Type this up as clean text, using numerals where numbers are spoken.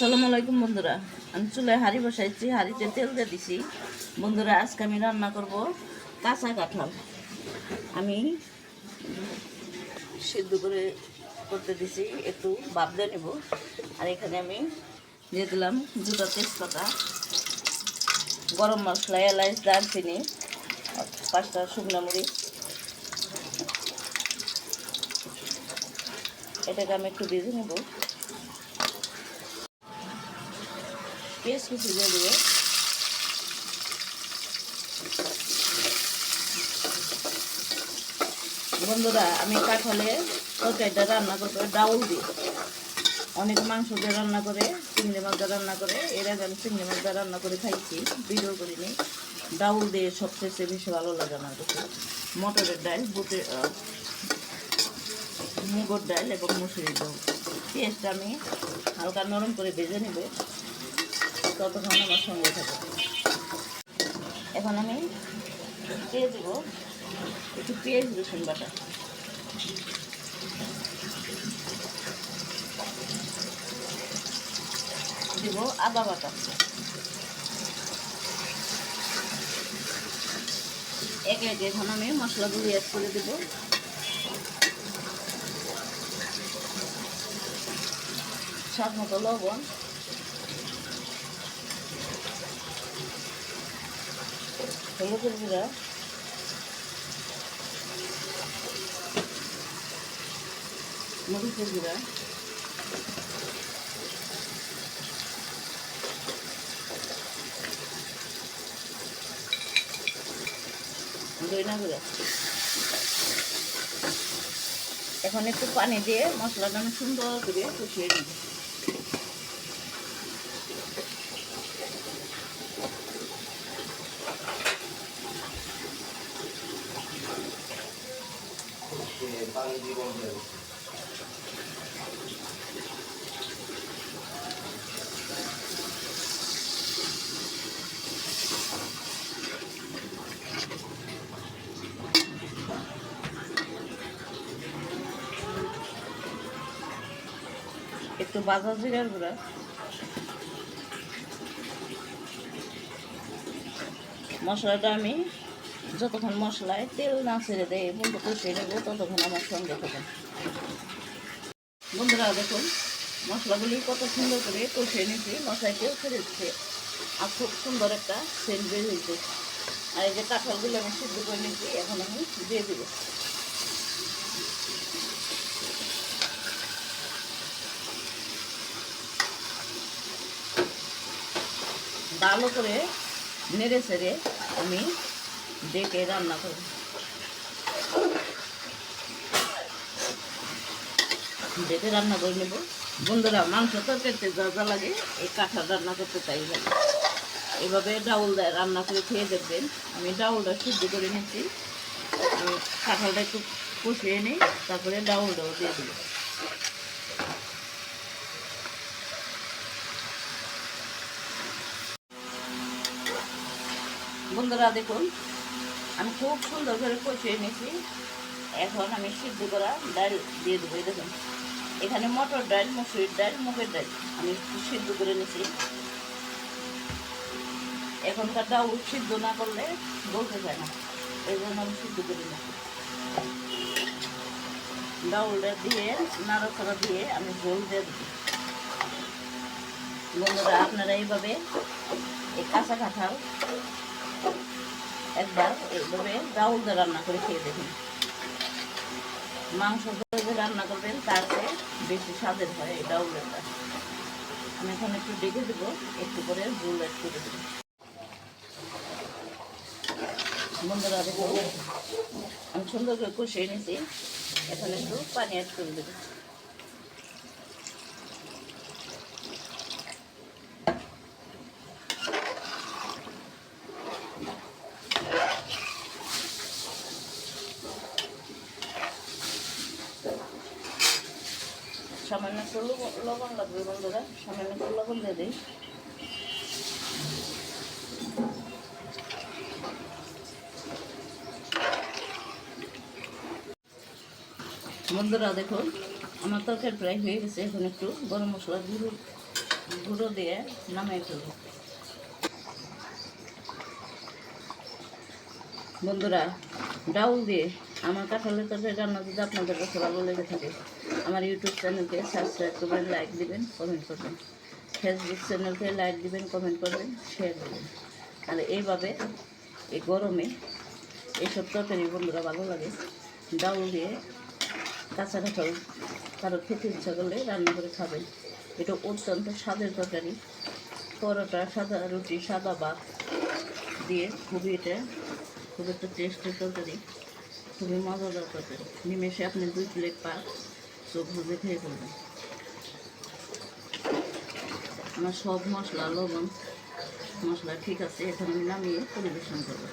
আসসালামু আলাইকুম বন্ধুরা, আমি চুলায় হাঁড়ি বসাইছি, হাঁড়িতে তেল দিয়ে দিছি। বন্ধুরা, আজকে আমি রান্না করব কাঁচা কাঁঠাল। আমি সিদ্ধ করে করতে দিছি, একটু ভাপ দিয়ে নেব। আর এখানে আমি দিয়ে দিলাম দুটো তেজপাতা, গরম মশলা, এলাচ, দারচিনি, 5টা শুকনো মরিচ। এটাকে আমি একটু ভেজে নেব। পেঁয়াজ কুচি দিয়ে দেবো। বন্ধুরা, আমি কাঁঠালে তরকারিটা রান্না করবো ডাউল দিয়ে। অনেক মাংস দিয়ে রান্না করে, চিংড়ি মাছ দিয়ে রান্না করে। এর আগে আমি চিংড়ি মাছ দিয়ে রান্না করে খাইছি, ভিডিও করিনি। ডাউল দিয়ে সবচেয়ে বেশি ভালো লাগে আমার কাছে। মটরের ডাল, মুগের ডাল এবং মুসুরির ডাল। পেঁয়াজটা আমি হালকা নরম করে ভেজে নেব, ততক্ষণ আমার সঙ্গে থাকে। এখন আমি দিয়ে দেবো একটু পেঁয়াজ রসুন বাটা, দিব আদা বাটা, একে একে এখন আমি মশলাগুলো অ্যাড করে দেব। স্বাদ মতো লবণ, হলুদের গুঁড়া, মরিচের গুঁড়া, ধনিয়া গুঁড়া। এখন একটু পানি দিয়ে মশলাটা আমি সুন্দর করে কষিয়ে নেব। একটু ভাজা জিরার গুঁড়া, মশলাটা আমি যতক্ষণ মশলায় তেল না ছেড়ে দেয় বন্ধু কষিয়ে নেবো, ততক্ষণ আমার সঙ্গে থাকুন। বন্ধুরা দেখুন, মশলাগুলি কত সুন্দর করে কষিয়ে নিয়েছি, মশলায় তেল ছেড়েছে আর খুব সুন্দর একটা সেন্ট বের হয়েছে। আর এই যে কাঁঠালগুলো আমি সিদ্ধ করে নিয়েছি, এখন আমি দিয়ে দেবো। ভালো করে নেড়ে ছেড়ে আমি ডেকে রান্না করব। ডেকে রান্না করে নেব। বন্ধুরা, মাংস তরকারিতে যা যা লাগে এই কাঁঠাল রান্না করতে তাই লাগে। এভাবে ডাউল দেয় রান্না করে খেয়ে দেখবেন। আমি ডাউলটা সিদ্ধ করে নিচ্ছি, আমি কাঁঠালটা একটু কষিয়ে নিই, তারপরে ডাউলটাও দিয়ে দেবো। বন্ধুরা দেখুন, আমি খুব সুন্দর করে কষিয়ে নিয়েছি। এখন আমি সিদ্ধ করা ডাল দিয়ে দেবো। দেখুন, এখানে মটর ডাল, মুসুরির ডাল, মুগের ডাল আমি সিদ্ধ করে নিয়েছি। এখনকার ডাউল সিদ্ধ না করলে বলতে চায় না, এই জন্য আমি সিদ্ধ করে নিয়েছি। ডাউলটা দিয়ে নাড়াচাড়া দিয়ে আমি ঝোল দিয়ে দেবো। বন্ধুরা, আপনারা এইভাবে এই কাঁচা কাঁঠাল একবার এইভাবে ডাউল দিয়ে রান্না করে খেয়ে দেখুন। মাংস দিয়ে রান্না করবেন, তার চেয়ে বেশি স্বাদের হয় এই ডাউলেরটা। আমি এখন একটু ডেকে দেবো, একটু করে ঝোল অ্যাড করে দেবো। বন্ধুরা দেখুন, আমি সুন্দর করে কষিয়ে নিয়েছি, এখন একটু পানি অ্যাড করে দেবো। সামান্য একটু লবণ লাগবে বন্ধুরা, সামান্য একটু লবণ দিয়ে দিই। বন্ধুরা দেখুন, আমার তরকারি প্রায় হয়ে গেছে। এখন একটু গরম মশলা গুঁড়ো গুঁড়ো দিয়ে নামিয়ে ফেলবো। বন্ধুরা, ডাউল দিয়ে আমার কাঁঠালের তরকারি রান্না যদি আপনাদের কাছে ভালো লেগে থাকে, আমার ইউটিউব চ্যানেলকে সাবস্ক্রাইব করবেন, লাইক দিবেন, কমেন্ট করবেন। ফেসবুক চ্যানেলকে লাইক দিবেন, কমেন্ট করবেন, শেয়ার করবেন। আর এইভাবে এই গরমে এইসব তরকারি বন্ধুরা ভালো লাগে। ডাউল দিয়ে কাঁচা কাঁঠাল কারো খেতে ইচ্ছা করলে রান্না করে খাবেন। এটা অত্যন্ত স্বাদের তরকারি। পরোটা, সাদা রুটি, সাদা ভাত দিয়ে খুবই একটা টেস্টের তরকারি, খুবই মজাদার তরকারি। নিমেষে আপনি 2 প্লেট পাক চোখ বুঝে খেয়ে ফেলবেন। আমার সব মশলা, লবণ মশলা ঠিক আছে, এখন আমি নামিয়ে পরিবেশন করবো।